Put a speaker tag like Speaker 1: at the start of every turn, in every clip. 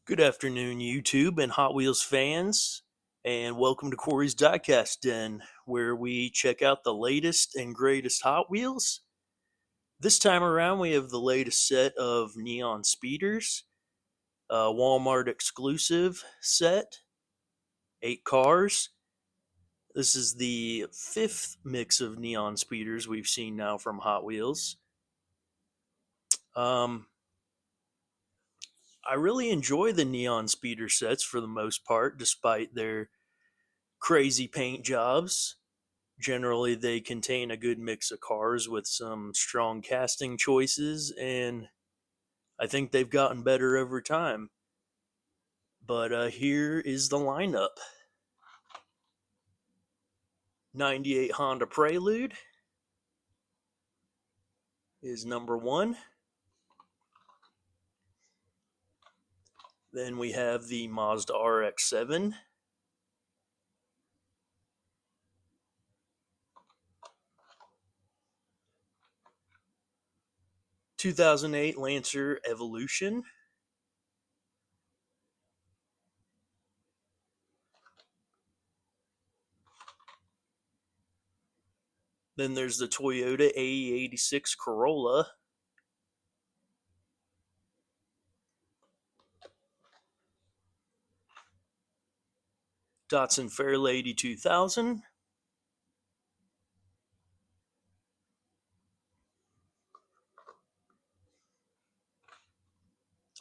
Speaker 1: Good afternoon, YouTube and Hot Wheels fans, and welcome to Corey's DieCast Den, where we check out the latest and greatest Hot Wheels. This time around, we have the latest set of Neon Speeders, a Walmart exclusive set, 8 cars. This is the fifth mix of Neon Speeders we've seen now from Hot Wheels. Um, I really enjoy the Neon Speeder sets for the most part, despite their crazy paint jobs. Generally, they contain a good mix of cars with some strong casting choices, and I think they've gotten better over time. But here is the lineup: 98 Honda Prelude is number one. Then we have the Mazda RX-7. (2008) Lancer Evolution. Then there's the Toyota AE86 Corolla. Datsun Fairlady 2000.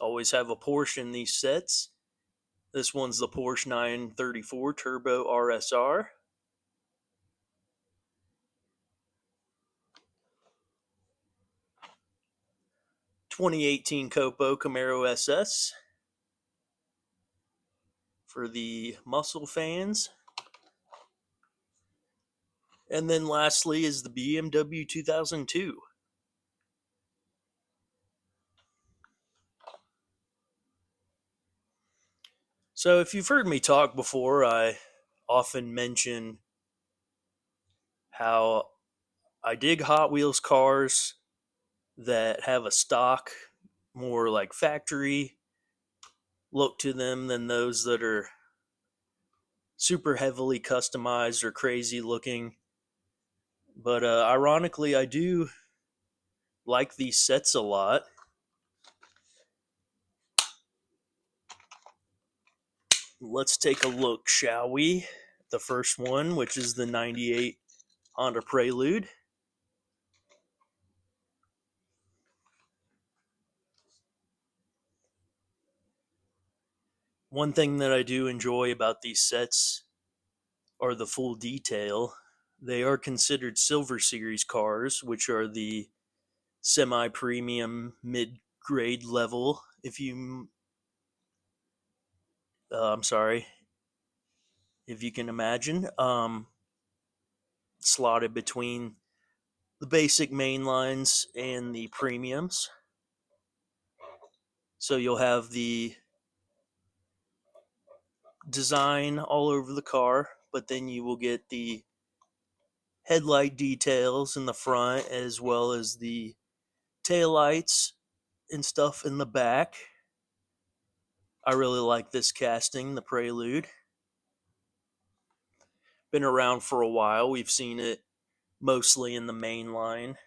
Speaker 1: Always have a Porsche in these sets. This one's the Porsche 934 Turbo RSR. 2018 Copo Camaro SS for the muscle fans. And then lastly is the BMW 2002. So if you've heard me talk before, I often mention how I dig Hot Wheels cars that have a stock, more like factory look to them than those that are super heavily customized or crazy looking. But ironically, I do like these sets a lot. Let's take a look, shall we? The first one, which is the 98 Honda Prelude. One thing that I do enjoy about these sets are the full detail. They are considered Silver Series cars, which are the semi-premium mid-grade level. I'm sorry, if you can imagine, slotted between the basic main lines and the premiums. So you'll have the design all over the car, but then you will get the headlight details in the front as well as the taillights and stuff in the back. I really like this casting, the Prelude. Been around for a while. We've seen it mostly in the main line,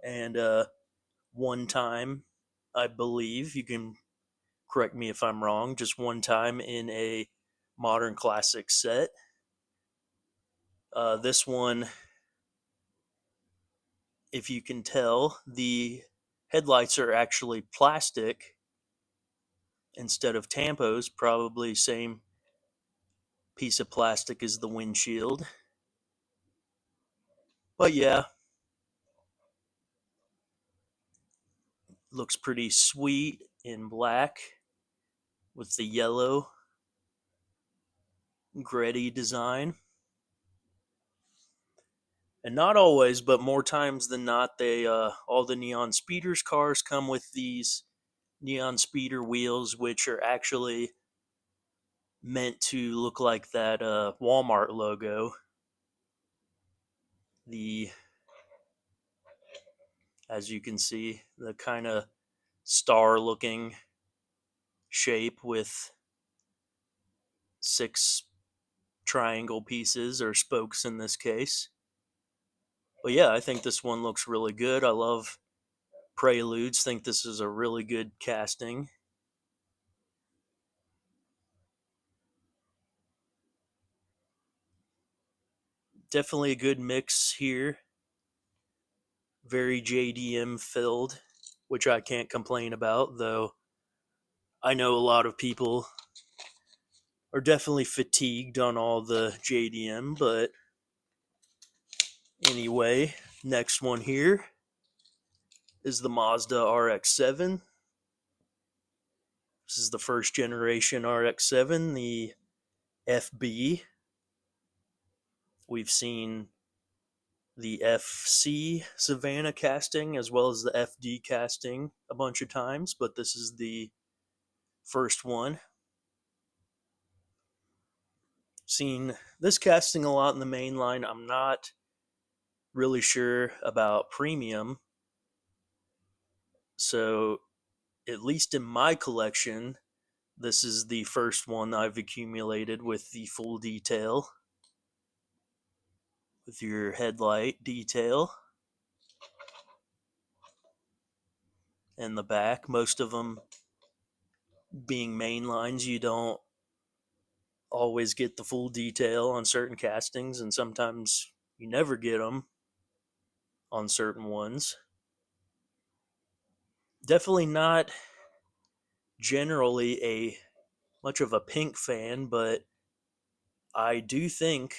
Speaker 1: and one time, I believe, you can correct me if I'm wrong, just one time in a modern classic set. This one, if you can tell, the headlights are actually plastic instead of tampos, probably same piece of plastic as the windshield. But yeah, looks pretty sweet in black with the yellow gritty design. And not always, but more times than not, they all the Neon Speeders cars come with these Neon Speeder wheels, which are actually meant to look like that Walmart logo. The As you can see, the kind of star looking shape with 6 triangle pieces, or spokes in this case. But yeah, I think this one looks really good. I love Preludes. Think this is a really good casting. Definitely a good mix here. Very JDM filled, which I can't complain about, though I know a lot of people are definitely fatigued on all the JDM. But anyway, next one here is the Mazda RX-7. This is the first generation RX-7, the FB. We've seen the FC Savannah casting as well as the FD casting a bunch of times, but this is the first one. Seen this casting a lot in the main line. I'm not really sure about premium. So, at least in my collection, this is the first one I've accumulated with the full detail, with your headlight detail and the back. Most of them being main lines, you don't always get the full detail on certain castings, and sometimes you never get them on certain ones. Definitely not generally a much of a pink fan, but I do think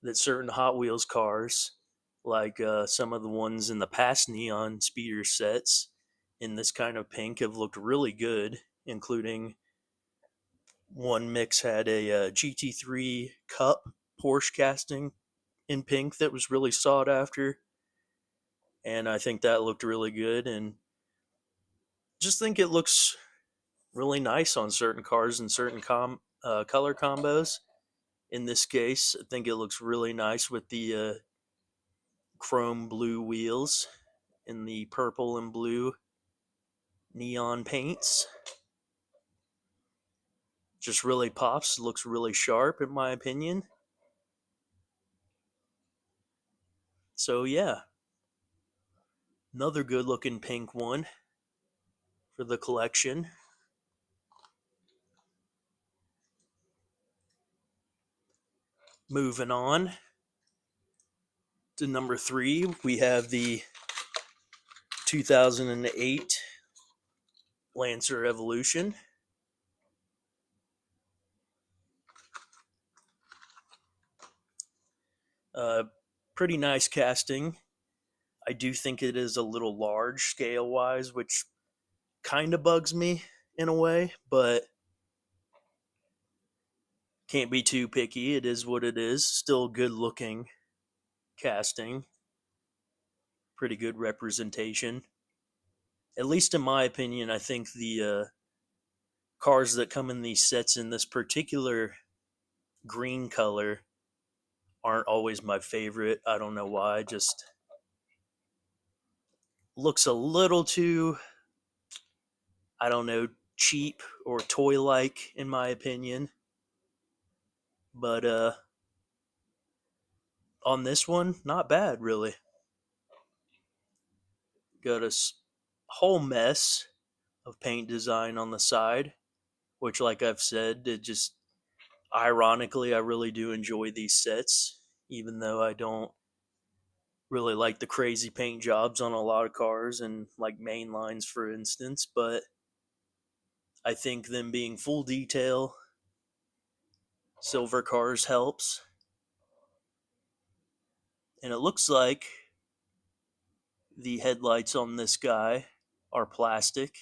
Speaker 1: that certain Hot Wheels cars, like some of the ones in the past Neon Speeder sets in this kind of pink, have looked really good, including one mix had a GT3 Cup Porsche casting in pink that was really sought after, and I think that looked really good. And just think it looks really nice on certain cars and certain color combos. In this case, I think it looks really nice with the chrome blue wheels and the purple and blue neon paints. Just really pops, looks really sharp in my opinion. So yeah, another good looking pink one for the collection. Moving on to number 3, we have the 2008 Lancer Evolution. Uh, Pretty nice casting. I do think it is a little large scale wise, which kind of bugs me in a way, but can't be too picky. It is what it is. Still good looking casting. Pretty good representation. At least in my opinion, I think the cars that come in these sets in this particular green color aren't always my favorite. I don't know why. Just looks a little too, I don't know, cheap or toy like in my opinion. But on this one, not bad really. Got a whole mess of paint design on the side, which, like I've said, it just ironically, I really do enjoy these sets, even though I don't really like the crazy paint jobs on a lot of cars and like main lines, for instance. But I think them being full detail silver cars helps. And it looks like the headlights on this guy are plastic.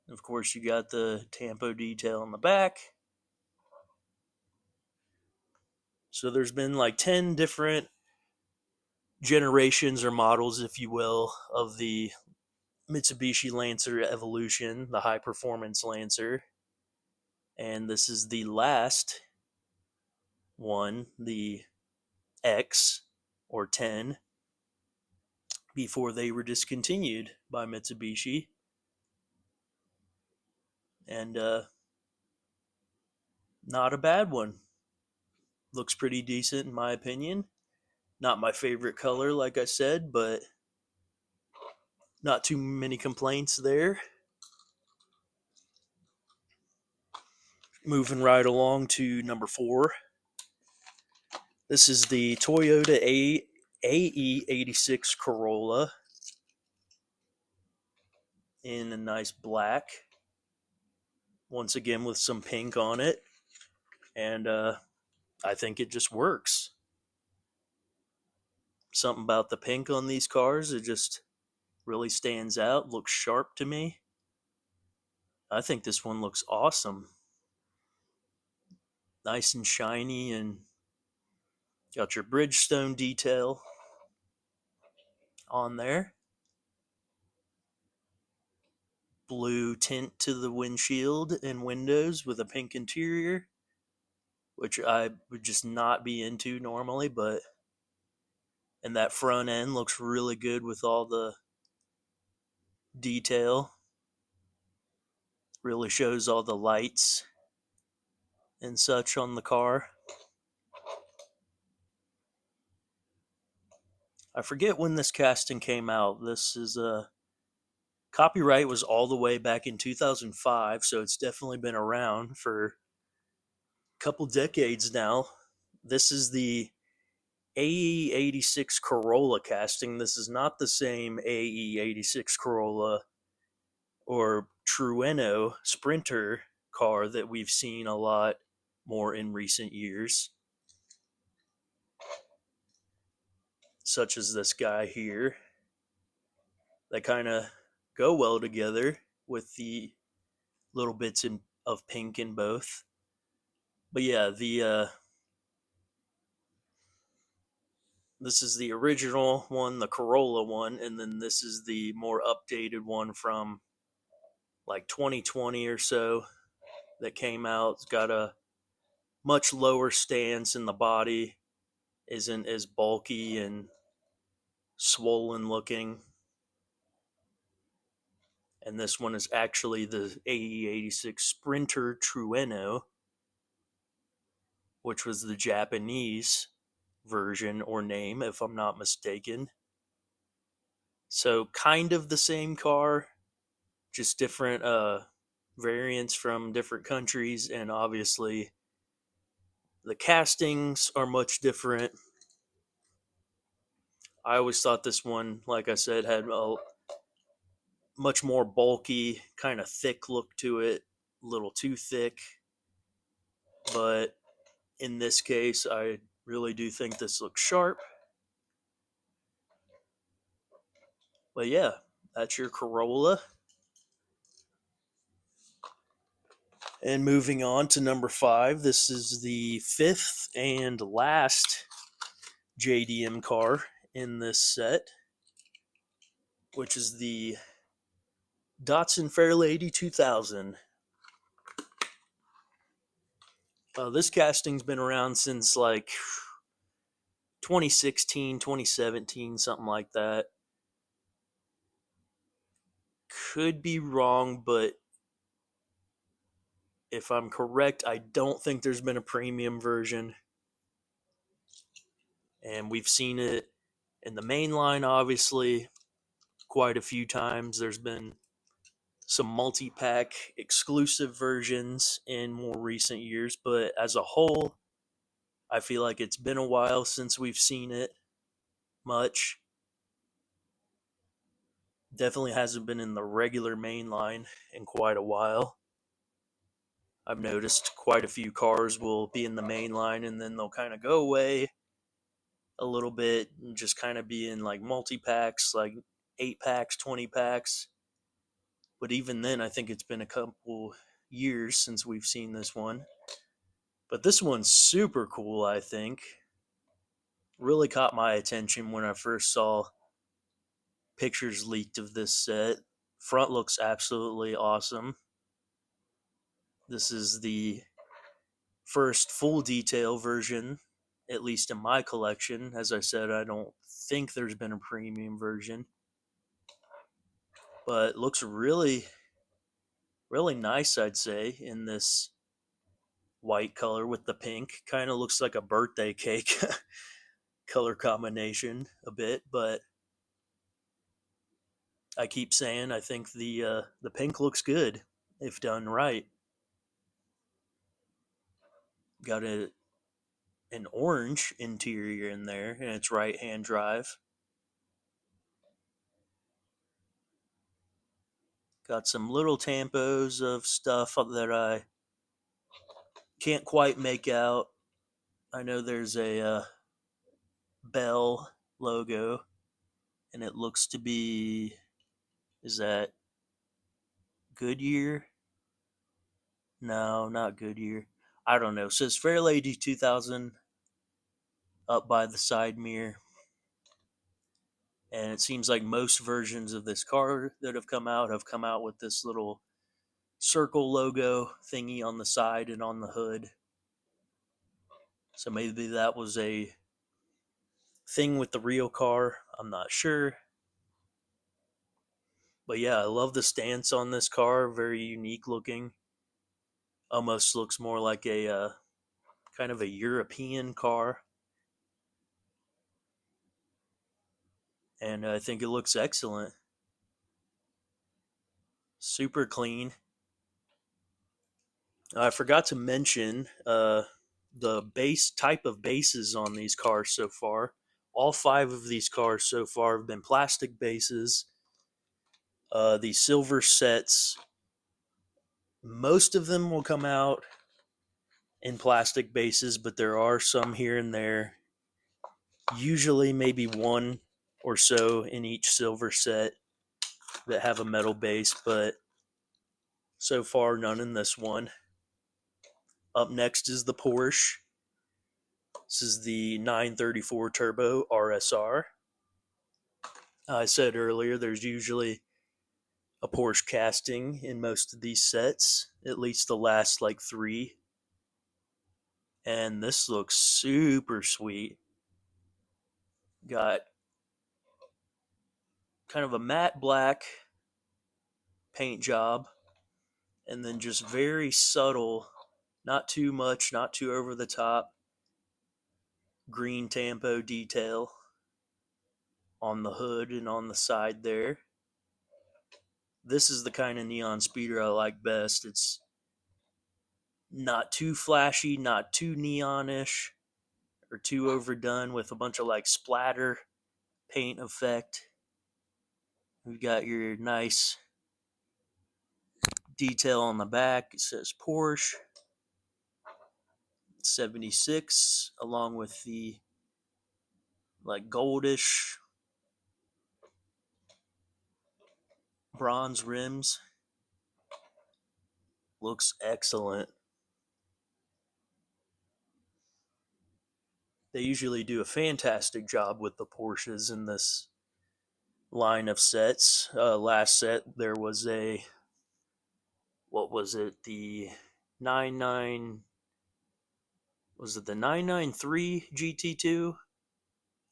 Speaker 1: Of course, you got the Tampo detail on the back. So there's been like 10 different generations or models, if you will, of the Mitsubishi Lancer Evolution, the high performance Lancer. And this is the last one, the X or 10, before they were discontinued by Mitsubishi. and not a bad one. Looks pretty decent in my opinion. Not my favorite color, like I said, but not too many complaints there. Moving right along to number 4. This is the Toyota AE86 Corolla in a nice black. Once again with some pink on it. And I think it just works. Something about the pink on these cars, it just really stands out, looks sharp to me. I think this one looks awesome. Nice and shiny, and got your Bridgestone detail on there. Blue tint to the windshield and windows with a pink interior, which I would just not be into normally, but and that front end looks really good with all the detail. Really shows all the lights and such on the car. I forget when this casting came out. This is a copyright was all the way back in 2005, so it's definitely been around for a couple decades now. This is the AE86 Corolla casting. This is not the same AE86 Corolla or Trueno Sprinter car that we've seen a lot more in recent years, such as this guy here. They kind of go well together with the little bits of pink in both. But yeah, the this is the original one, the Corolla one, and then this is the more updated one from like 2020 or so that came out. It's got a much lower stance in the body, isn't as bulky and swollen looking. And this one is actually the AE86 Sprinter Trueno, which was the Japanese version or name, if I'm not mistaken. So, kind of the same car, just different variants from different countries, and obviously the castings are much different. I always thought this one, like I said, had a much more bulky, kind of thick look to it, a little too thick. But in this case, I really do think this looks sharp. But yeah, that's your Corolla. And moving on to number 5, this is the 5th and last JDM car in this set, which is the Datsun Fairlady 2000. This casting's been around since like 2016, 2017, something like that. Could be wrong, but if I'm correct, I don't think there's been a premium version. And we've seen it in the main line, obviously, quite a few times. There's been some multi-pack exclusive versions in more recent years, but as a whole, I feel like it's been a while since we've seen it much. Definitely hasn't been in the regular main line in quite a while. I've noticed quite a few cars will be in the main line and then they'll kind of go away a little bit and just kind of be in like multi packs, like 8 packs, 20 packs. But even then, I think it's been a couple years since we've seen this one. But this one's super cool, I think. Really caught my attention when I first saw pictures leaked of this set. Front looks absolutely awesome. This is the first full detail version, at least in my collection. As I said, I don't think there's been a premium version. But looks really Really nice, I'd say, in this white color with the pink. Kind of looks like a birthday cake color combination a bit, but I keep saying I think the pink looks good if done right. Got an orange interior in there, and it's right hand drive. Got some little tampos of stuff that I can't quite make out. I know there's a Bell logo, and it looks to be, is that Goodyear? No, not Goodyear. I don't know. It says Fairlady 2000 up by the side mirror. And it seems like most versions of this car that have come out with this little circle logo thingy on the side and on the hood. So maybe that was a thing with the real car. I'm not sure. But yeah, I love the stance on this car. Very unique looking. Almost looks more like a kind of a European car. And I think it looks excellent. Super clean. I forgot to mention the base type of bases on these cars so far. All five of these cars so far have been plastic bases. The silver sets, most of them will come out in plastic bases, but there are some here and there. Usually, maybe one or so in each silver set that have a metal base, but so far, none in this one. Up next is the Porsche. This is the 934 Turbo RSR. I said earlier there's usually a Porsche casting in most of these sets, at least the last like three. And this looks super sweet. Got kind of a matte black paint job, and then just very subtle, not too much, not too over the top, green tampo detail on the hood and on the side there. This is the kind of neon speeder I like best. It's not too flashy, not too neonish, or too overdone with a bunch of like splatter paint effect. We've got your nice detail on the back. It says Porsche 76, along with the like goldish bronze rims. Looks excellent. They usually do a fantastic job with the Porsches in this line of sets. Last set there was a, what was it? The 99, was it the 993 GT2?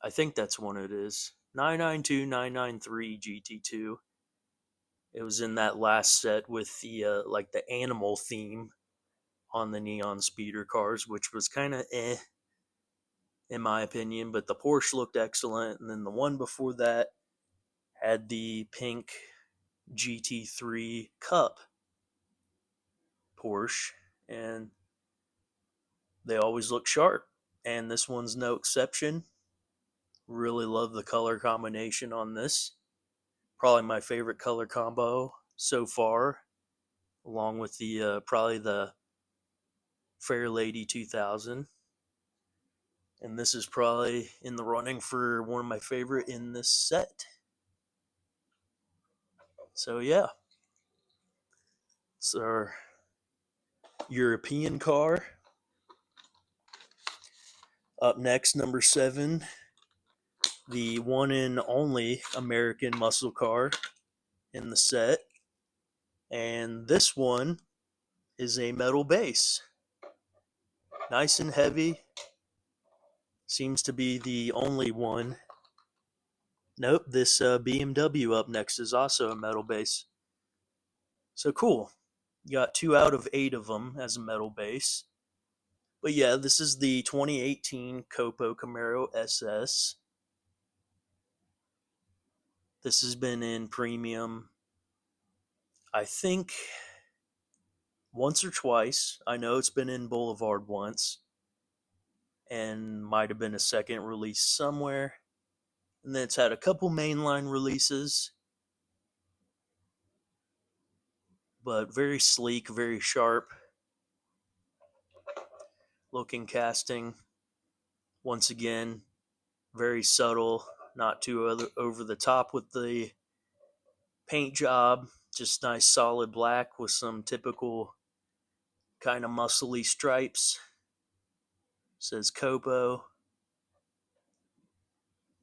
Speaker 1: I think that's one it is. 992 993 GT2. It was in that last set with the like the animal theme on the neon speeder cars, which was kind of in my opinion, but the Porsche looked excellent. And then the one before that had the pink GT3 Cup Porsche, and they always look sharp. And this one's no exception. Really love the color combination on this. Probably my favorite color combo so far, along with the probably the Fairlady 2000. And this is probably in the running for one of my favorite in this set. So yeah, it's our European car. Up next, number 7, the one and only American muscle car in the set. And this one is a metal base. Nice and heavy. Seems to be the only one. Nope, this BMW up next is also a metal base. So cool. You got 2 out of 8 of them as a metal base. But yeah, this is the 2018 Copo Camaro SS. This has been in premium, I think, once or twice. I know it's been in Boulevard once, and might have been a second release somewhere. And then it's had a couple mainline releases, but very sleek, very sharp looking casting. Once again, very subtle, not too over the top with the paint job. Just nice solid black with some typical kind of muscly stripes. Says Copo.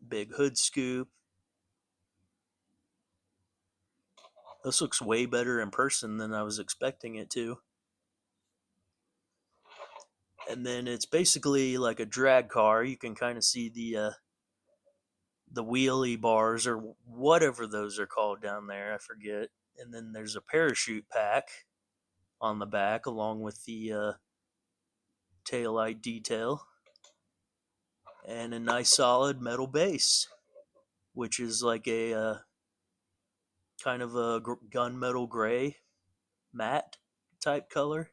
Speaker 1: Big hood scoop. This looks way better in person than I was expecting it to. And then it's basically like a drag car. You can kind of see the wheelie bars or whatever those are called down there. I forget. And then there's a parachute pack on the back along with the taillight detail and a nice solid metal base, which is like a kind of a gunmetal gray matte type color.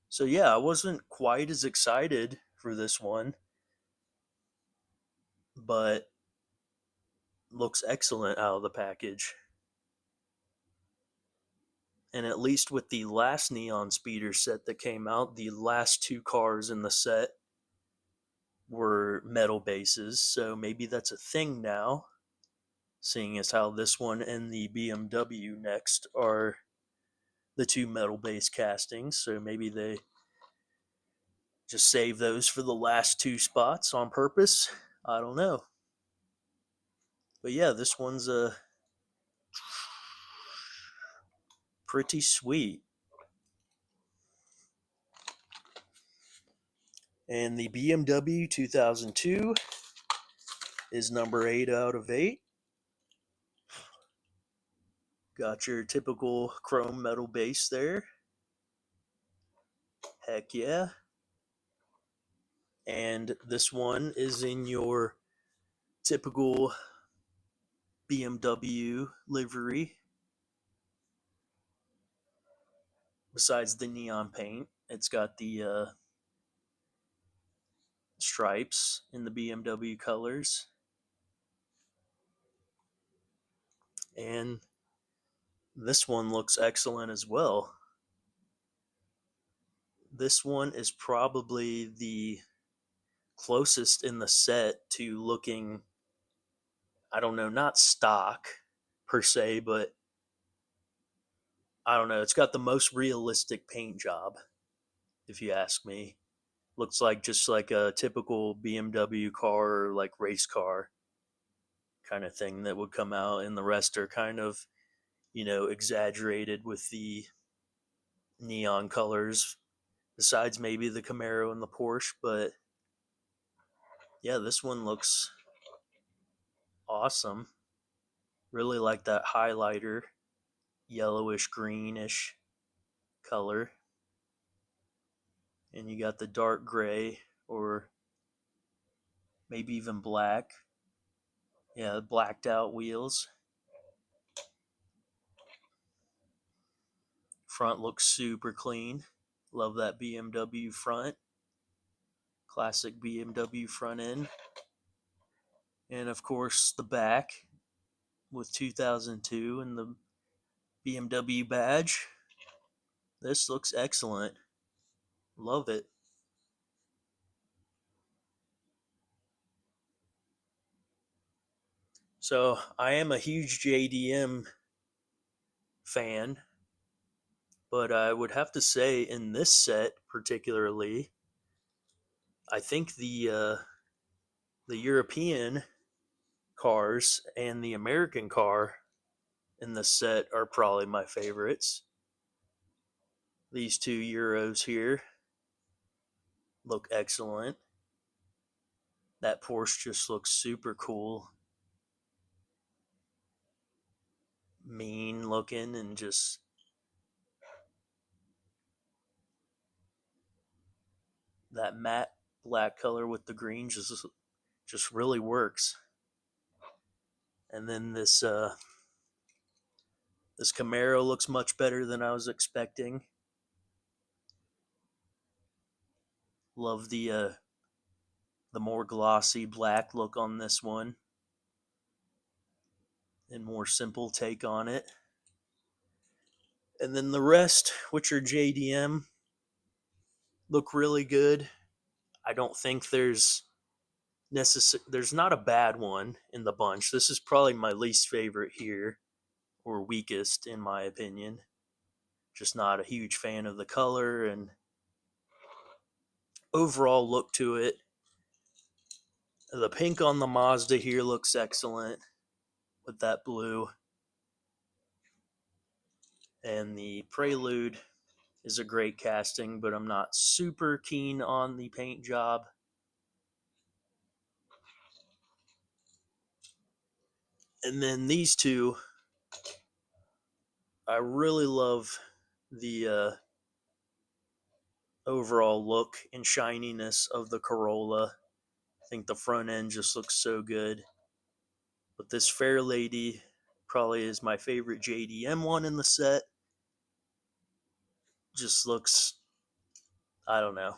Speaker 1: So yeah, I wasn't quite as excited for this one, but looks excellent out of the package. And at least with the last Neon Speeder set that came out, the last 2 cars in the set were metal bases, so maybe that's a thing now, seeing as how this one and the BMW next are the 2 metal base castings, so maybe they just save those for the last 2 spots on purpose. I don't know. But yeah, this one's a pretty sweet. And the BMW 2002 is number 8 out of 8. Got your typical chrome metal base there. Heck yeah. And this one is in your typical BMW livery. Besides the neon paint, it's got the stripes in the BMW colors. And this one looks excellent as well. This one is probably the closest in the set to looking, I don't know, not stock per se, but I don't know. It's got the most realistic paint job, if you ask me. Looks like just like a typical BMW car or like race car kind of thing that would come out, and the rest are kind of, exaggerated with the neon colors, besides maybe the Camaro and the Porsche. But yeah, this one looks awesome. Really like that highlighter, yellowish greenish color. And you got the dark gray or maybe even black. Yeah, blacked out wheels. Front looks super clean. Love that BMW front. Classic BMW front end. And of course, the back with 2002 and the BMW badge. This looks excellent. Love it. So, I am a huge JDM fan, but I would have to say in this set particularly, I think the European cars and the American car in the set are probably my favorites. These 2 Euros here look excellent. That Porsche just looks super cool. Mean looking and just That matte black color with the green just really works. And then this Camaro looks much better than I was expecting. Love the more glossy black look on this one and more simple take on it. And then the rest, which are JDM, look really good. I don't think there's not a bad one in the bunch. This is probably my least favorite here, or weakest in my opinion. Just not a huge fan of the color and overall look to it. The pink on the Mazda here looks excellent with that blue. And the Prelude is a great casting, but I'm not super keen on the paint job. And then these two, I really love the overall look and shininess of the Corolla. I think the front end just looks so good. But this Fair Lady probably is my favorite JDM one in the set. Just looks, I don't know,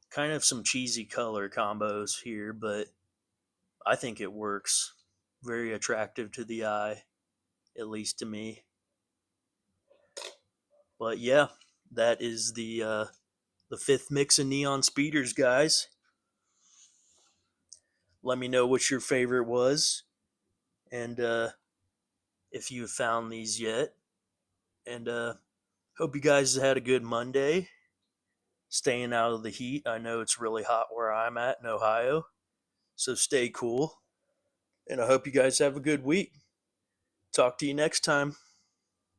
Speaker 1: kind of some cheesy color combos here, but I think it works. Very attractive to the eye, at least to me. But yeah, that is the fifth mix of neon speeders, guys. Let me know what your favorite was, and if you have found these yet. And hope you guys had a good Monday, staying out of the heat. I know it's really hot where I'm at in Ohio, so stay cool. And I hope you guys have a good week. Talk to you next time.